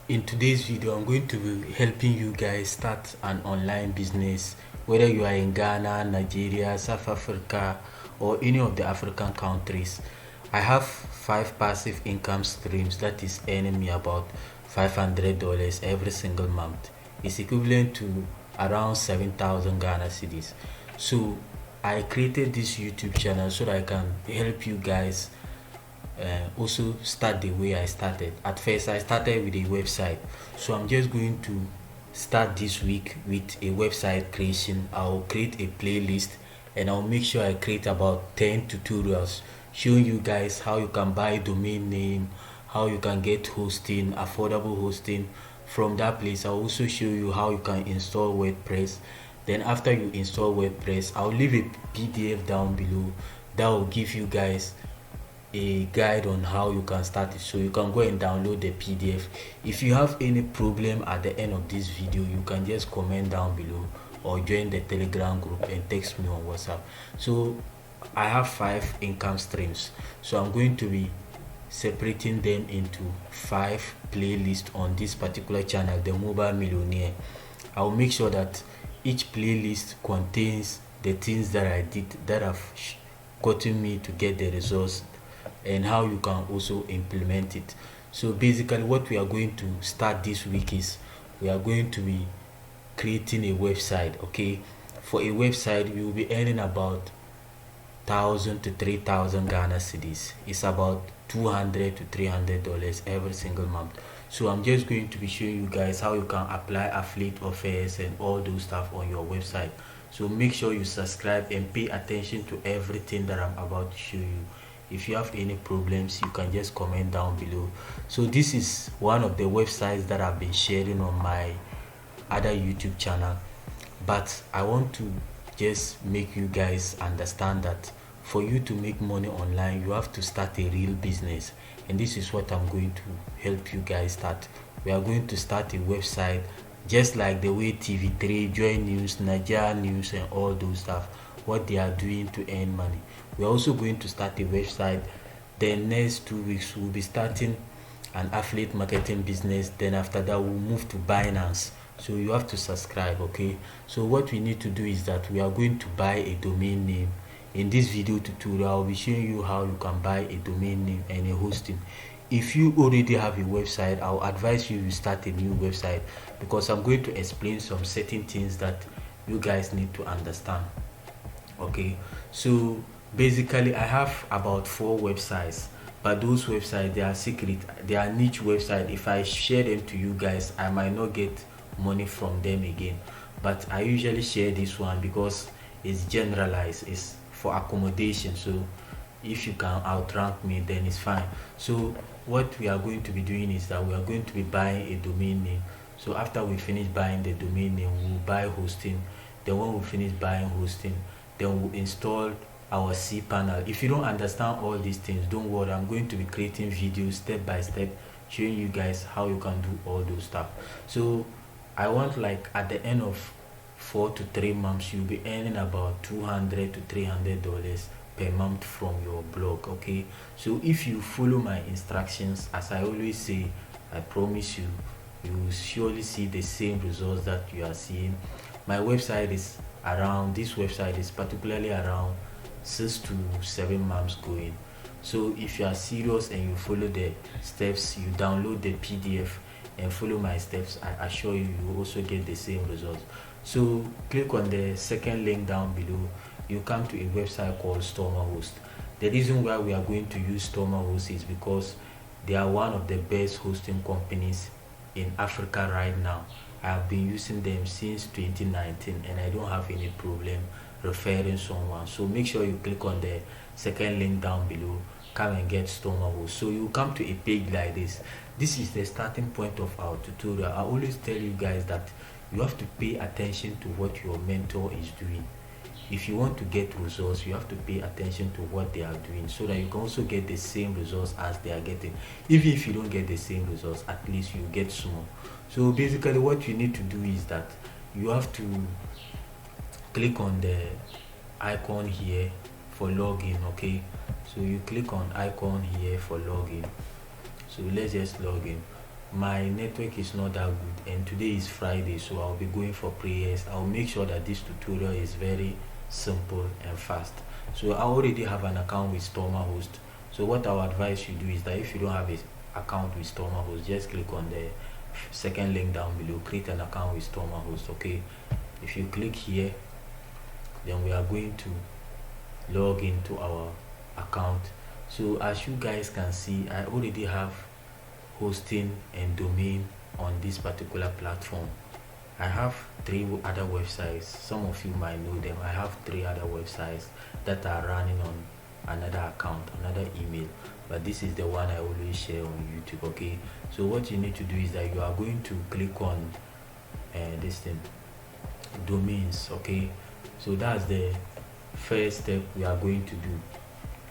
In today's video, I'm going to be helping you guys start an online business, whether you are in Ghana, Nigeria, South Africa, or any of the African countries. I have 5 passive income streams that is earning me about $500 every single month. It's equivalent to around 7,000 Ghana cedis. So I created this YouTube channel so that I can help you guys also start the way I started. At first, I started with a website, so I'm just going to start this week with a website creation. I'll create a playlist and I'll make sure I create about 10 tutorials showing you guys how you can buy domain name, how you can get hosting, affordable hosting. From that place, I'll also show you how you can install WordPress. Then after you install WordPress, I'll leave a PDF down below that will give you guys a guide on how you can start it, so you can go and download the PDF. If you have any problem at the end of this video, you can just comment down below or join the Telegram group and text me on WhatsApp. So I have 5 income streams, so I'm going to be separating them into 5 playlists on this particular channel, the Mobile Millionaire. I'll make sure that each playlist contains the things that I did that have gotten me to get the results and how you can also implement it. So basically what we are going to start this week is we are going to be creating a website. Okay, for a website we will be earning about 1,000 to 3,000 Ghana cedis. It's about $200 to $300 every single month. So I'm just going to be showing you guys how you can apply affiliate offers and all those stuff on your website. So make sure you subscribe and pay attention to everything that I'm about to show you. If you have any problems, you can just comment down below. So this is one of the websites that I've been sharing on my other YouTube channel, but I want to just make you guys understand that for you to make money online, you have to start a real business, and this is what I'm going to help you guys start. We are going to start a website just like the way TV3, Joy News, Nigeria News, and all those stuff, what they are doing to earn money. We're also going to start a website. The next 2 weeks we'll be starting an affiliate marketing business. Then after that we'll move to Binance. So you have to subscribe. Okay, so what we need to do is that we are going to buy a domain name. In this video tutorial, I'll be showing you how you can buy a domain name and a hosting. If you already have a website, I'll advise you to start a new website, because I'm going to explain some certain things that you guys need to understand. Okay, so basically I have about 4 websites, but those websites, they are secret, they are niche website. If I share them to you guys, I might not get money from them again, but I usually share this one because it's generalized, it's for accommodation. So if you can outrank me, then it's fine. So what we are going to be doing is that we are going to be buying a domain name. So after we finish buying the domain name, we'll buy hosting. Then when we finish buying hosting, then we'll install our cPanel. If you don't understand all these things, don't worry, I'm going to be creating videos step by step showing you guys how you can do all those stuff. So I want, like, at the end of 4 to 3 months, you'll be earning about $200 to $300 per month from your blog. Okay, so if you follow my instructions, as I always say, I promise you, you will surely see the same results that you are seeing. My website is around, this website is particularly around 6 to 7 months going. So if you are serious and you follow the steps, you download the PDF and follow my steps, I assure you, you will also get the same results. So click on the second link down below. You come to a website called StormerHost. The reason why we are going to use StormerHost is because they are one of the best hosting companies in Africa right now. I have been using them since 2019 and I don't have any problem referring someone. So make sure you click on the second link down below, come and get StormerHost. So you come to a page like this. This is the starting point of our tutorial. I always tell you guys that you have to pay attention to what your mentor is doing. If you want to get results, you have to pay attention to what they are doing, so that you can also get the same results as they are getting. Even if you don't get the same results, at least you get small. So basically what you need to do is that you have to click on the icon here for login. Okay, so you click on icon here for login. So let's just log in. my network is not that good, and today is Friday, so I'll be going for prayers. I'll make sure that this tutorial is very simple and fast. So I already have an account with StormHost. So what I'll advise you do is that if you don't have an account with StormHost, just click on the second link down below, create an account with StormHost. Okay, if you click here, then we are going to log into our account. So as you guys can see, I already have hosting and domain on this particular platform. I have 3 other websites. Some of you might know them. I have 3 other websites that are running on another account, another email, but this is the one I always share on YouTube. Okay, so what you need to do is that you are going to click on this thing, domains. Okay, so that's the first step we are going to do.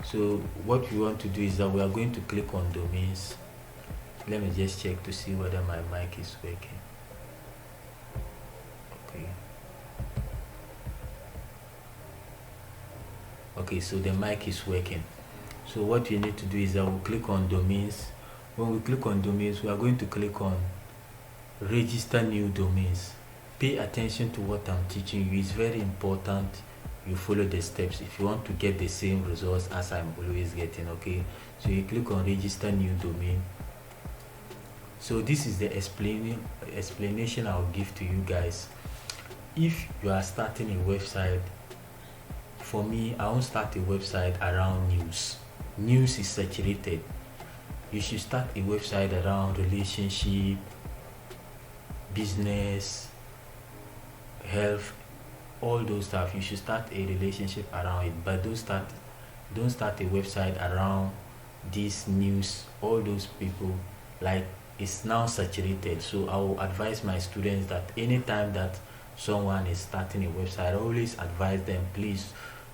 So what we want to do is that we are going to click on domains. Let me just check to see whether my mic is working. Okay, so the mic is working. So what you need to do is that we'll click on domains. When we click on domains, we are going to click on register new domains. Pay attention to what I'm teaching you. It's very important you follow the steps if you want to get the same results as I'm always getting. Okay, so you click on register new domain. So this is the explanation I'll give to you guys. If you are starting a website, for me, I won't start a website around news. News is saturated. You should start a website around relationship, business, health, all those stuff. You should start a relationship around it, but don't start a website around this news. All those people, like, it's now saturated. So I will advise my students that anytime that someone is starting a website, I always advise them, please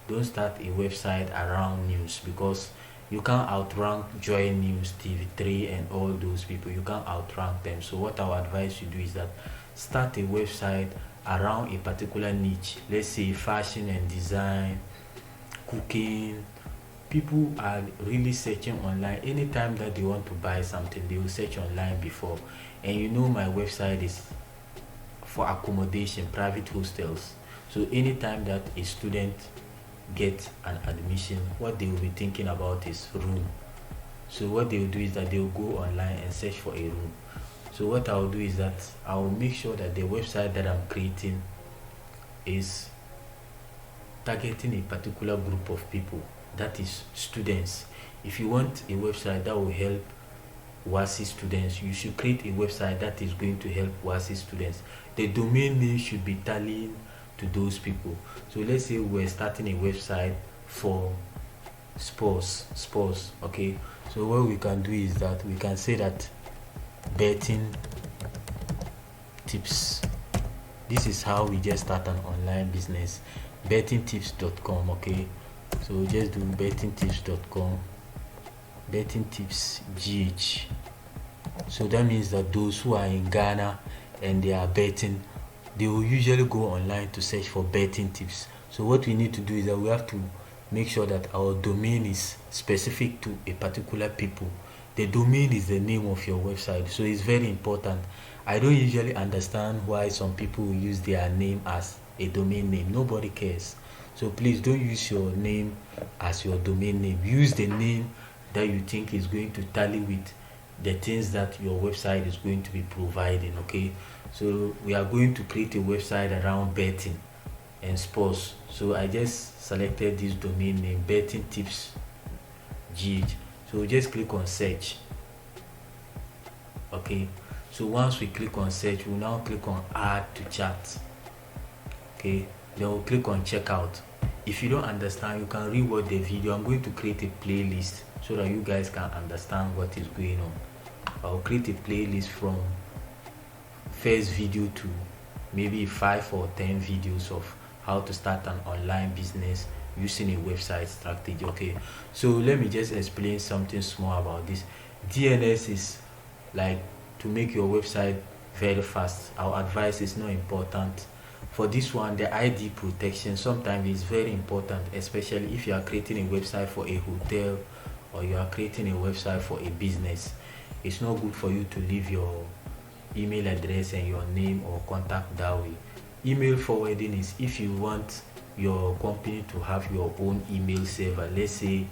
don't start a website around news, because you can't outrank Joy News, TV3, and all those people. You can't outrank them. So what I would advise you do is that start a website around a particular niche. Let's say fashion and design, cooking. People are really searching online. Anytime that they want to buy something, they will search online before. And you know my website is for accommodation, private hostels. So anytime that a student get an admission, what they will be thinking about is room. So what they will do is that they will go online and search for a room. So what I will do is that I will make sure that the website that I'm creating is targeting a particular group of people, that is students. If you want a website that will help WASI students, you should create a website that is going to help WASI students. The domain name should be tallying to those people. So let's say we're starting a website for sports. Okay, so what we can do is that we can say that betting tips. This is how we just start an online business. bettingtips.com. Okay, so just do bettingtips.com, bettingtips.gh. So that means that those who are in Ghana and they are betting, they will usually go online to search for betting tips. So what we need to do is that we have to make sure that our domain is specific to a particular people. The domain is the name of your website, so it's very important. I don't usually understand why some people will use their name as a domain name. Nobody cares. So please don't use your name as your domain name. Use the name that you think is going to tally with the things that your website is going to be providing. Okay, so we are going to create a website around betting and sports. So I just selected this domain name, betting tips gh. So we just click on search. Okay, so once we click on search, we'll now click on add to chat. Okay, then we'll click on checkout. If you don't understand, you can rewatch the video. I'm going to create a playlist so that you guys can understand what is going on. I'll create a playlist from first video to maybe 5 or 10 videos of how to start an online business using a website strategy. Okay, so let me just explain something small about this. DNS is like to make your website very fast. Our advice is not important. For this one, the ID protection sometimes is very important, especially if you are creating a website for a hotel or you are creating a website for a business. it's not good for you to leave your email address and your name or contact that way. Email forwarding is if you want your company to have your own email server. Let's say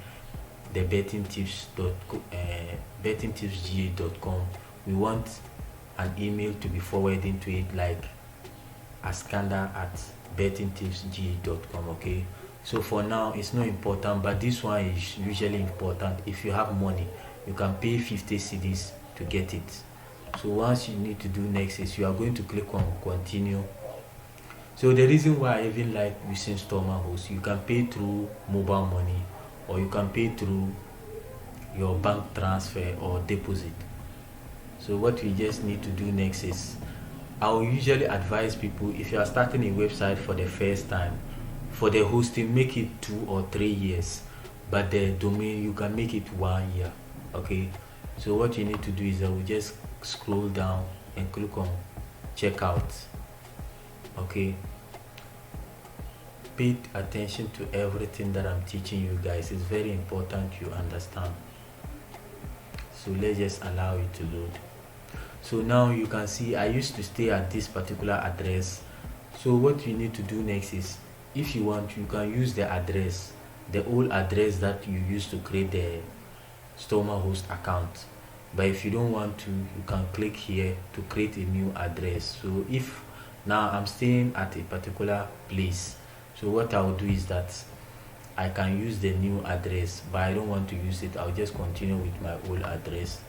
the bettingtipsga.com. We want an email to be forwarding to it like askanda@bettingtipsga.com. Okay, so for now it's not important, but this one is usually important. If you have money, you can pay 50 cedis to get it. So once you need to do next is you are going to click on continue. So the reason why I even like using Stormhost, you can pay through mobile money or you can pay through your bank transfer or deposit. So what we just need to do next is I will usually advise people, if you are starting a website for the first time, for the hosting make it 2 or 3 years, but the domain you can make it 1 year. Okay, so what you need to do is I will just scroll down and click on checkout. Okay, pay attention to everything that I'm teaching you guys. It's very important you understand. So let's just allow it to load. So now you can see I used to stay at this particular address. So what you need to do next is, if you want, you can use the address, the old address that you used to create the Stormhost account. But if you don't want to, you can click here to create a new address. So if now I'm staying at a particular place, so what I'll do is that I can use the new address, but I don't want to use it. I'll just continue with my old address.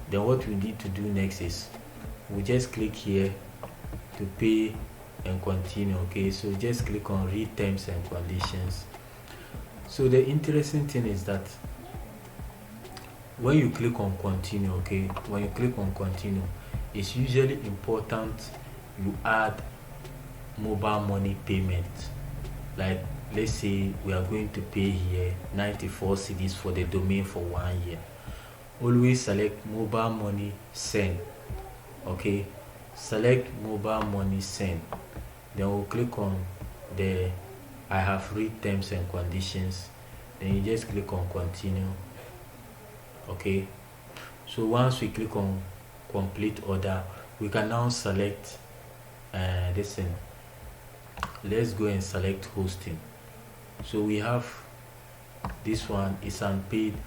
Then what we need to do next is we just click here to pay and continue. Okay, so just click on read terms and conditions. So the interesting thing is that when you click on continue, okay, when you click on continue, it's usually important you add mobile money payment. Like let's say we are going to pay here 94 cedis for the domain for 1 year. Always select mobile money send. Okay, select mobile money send. Then we'll click on the I have read terms and conditions. Then you just click on continue. Okay, so once we click on complete order, we can now select this thing. Let's go and select hosting. So we have this one is unpaid.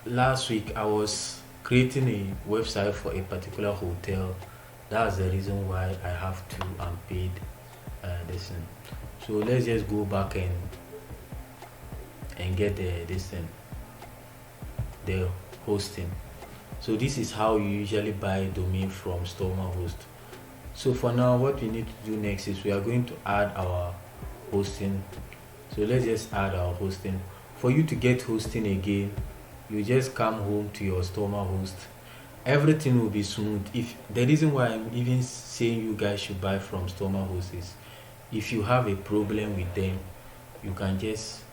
Last week I was creating a website for a particular hotel. That's the reason why I have to unpaid this thing. So let's just go back and get this thing, the hosting. So this is how you usually buy domain from Stormhost. So for now what we need to do next is we are going to add our hosting. So let's just add our hosting. For you to get hosting again, you just come home to your Stormhost. Everything will be smooth. If the reason why I'm even saying you guys should buy from Stormhost is if you have a problem with them, you can just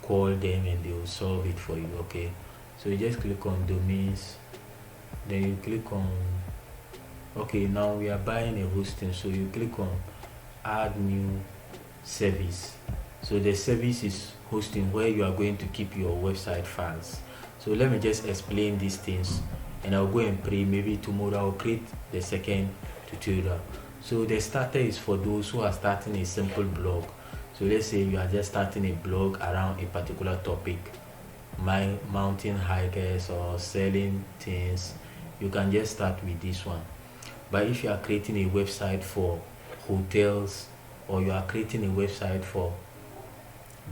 call them and they will solve it for you. Okay, so you just click on domains, then you click on okay, now we are buying a hosting, so you click on add new service. So the service is hosting, where you are going to keep your website files. So let me just explain these things and I'll go and pray. Maybe tomorrow I'll create the second tutorial. So the starter is for those who are starting a simple blog. So let's say you are just starting a blog around a particular topic, mountain hikers or selling things. You can just start with this one. But if you are creating a website for hotels or you are creating a website for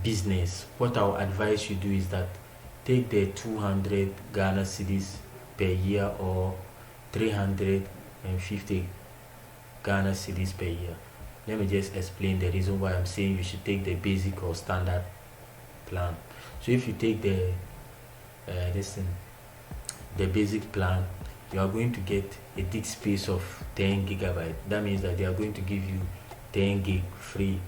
business, what I will advise you do is that take the 200 Ghana cedis per year or 350 Ghana cedis per year. Let me just explain the reason why I'm saying you should take the basic or standard plan. So if you take the basic plan, you are going to get a disk space of 10 gigabyte. That means that they are going to give you 10 gig free.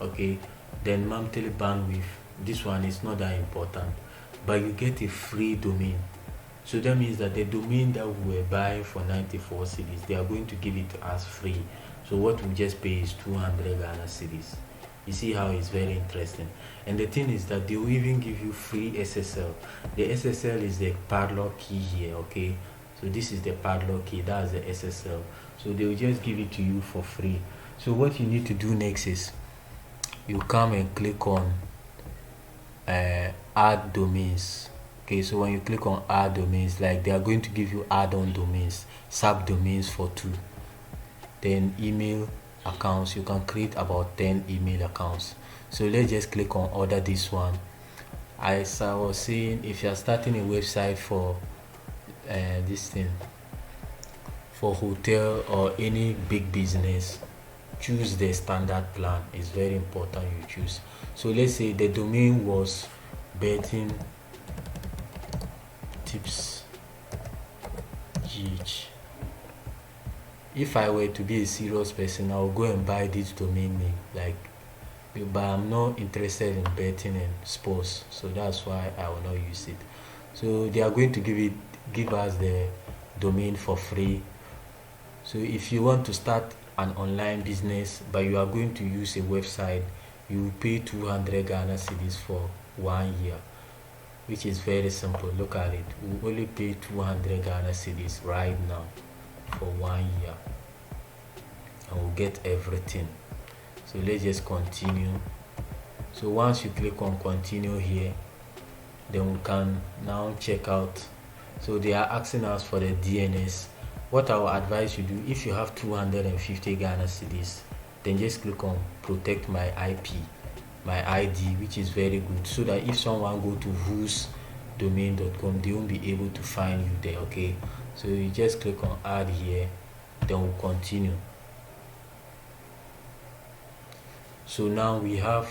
Okay, then monthly bandwidth, this one is not that important, but you get a free domain. So that means that the domain that we were buying for 94 cedis, they are going to give it to us free. So what we just pay is 200 Ghana cedis. You see how it's very interesting. And the thing is that they will even give you free SSL. The SSL is the padlock key here. Okay, So this is the padlock key, that's the SSL. So they will just give it to you for free. So what you need to do next is you come and click on add domains. Okay, so when you click on add domains, like they are going to give you add-on domains, subdomains for 2. Then email accounts, you can create about 10 email accounts. So let's just click on order this one. As I was saying, if you are starting a website for this thing, for hotel or any big business, choose the standard plan. It's very important you choose. So let's say the domain was betting tips gh. If I were to be a serious person, I will go and buy this domain name, like, but I'm not interested in betting and sports, so that's why I will not use it. So they are going to give us the domain for free. So if you want to start an online business but you are going to use a website, you will pay 200 Ghana cedis for 1 year, which is very simple. Look at it, we only pay 200 Ghana cedis right now for 1 year, and we'll get everything. So let's just continue. So once you click on continue here, then we can now check out. So they are asking us for the DNS. What I will advise you do, if you have 250 Ghana cedis, then just click on protect my IP, my ID, which is very good, so that if someone go to whosdomain.com, they won't be able to find you there. Okay, so you just click on add here, then we'll continue. So now we are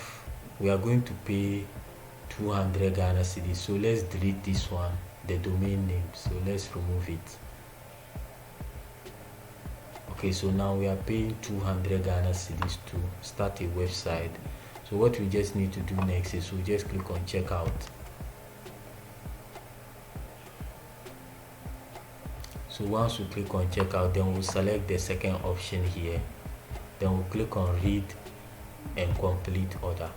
going to pay 200 Ghana cedis. So let's delete this one, the domain name. So let's remove it. Okay, so now we are paying 200 Ghana cedis to start a website. So what we just need to do next is we just click on checkout. So once we click on checkout, then we'll select the second option here, then we'll click on read and complete order.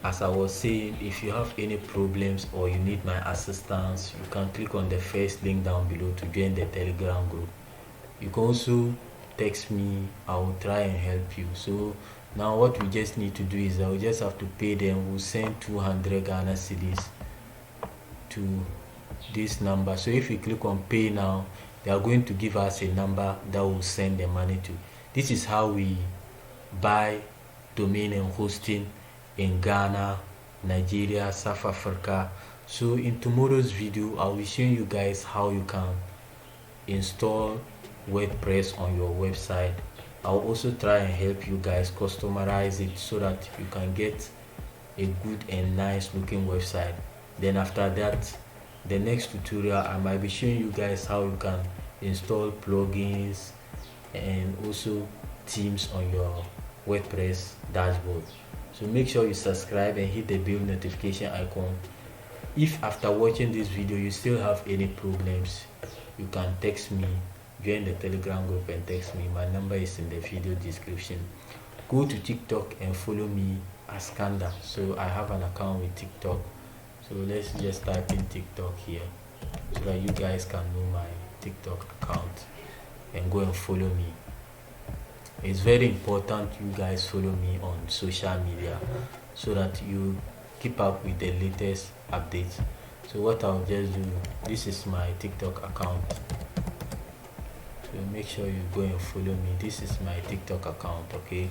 As I was saying, if you have any problems or you need my assistance, you can click on the first link down below to join the Telegram group. You can also text me, I will try and help you. So now what we just need to do is I will just have to pay them. We'll send 200 Ghana cedis to this number. So if we click on pay now, they are going to give us a number that will send the money to. This is how we buy domain and hosting in Ghana, Nigeria, South Africa. So in tomorrow's video, I'll be showing you guys how you can install WordPress on your website. I'll also try and help you guys customize it so that you can get a good and nice looking website. Then after that, the next tutorial, I might be showing you guys how you can install plugins and also themes on your WordPress dashboard. So make sure you subscribe and hit the bell notification icon. If after watching this video you still have any problems, you can text me, join the Telegram group and text me. My number is in the video description. Go to TikTok and follow me as Kanda. So I have an account with TikTok. So let's just type in TikTok here so that you guys can know my TikTok account and go and follow me. It's very important you guys follow me on social media so that you keep up with the latest updates. So what I'll just do, this is my TikTok account. So make sure you go and follow me. This is my TikTok account, okay?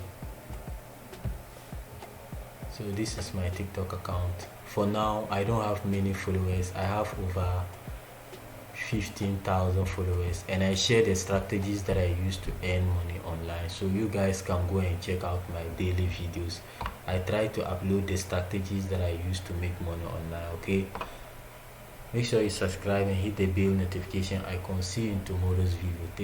So this is my TikTok account. For now, I don't have many followers. I have over 15,000 followers, and I share the strategies that I use to earn money online. So you guys can go and check out my daily videos. I try to upload the strategies that I use to make money online, okay? Make sure you subscribe and hit the bell notification icon. See you in tomorrow's video.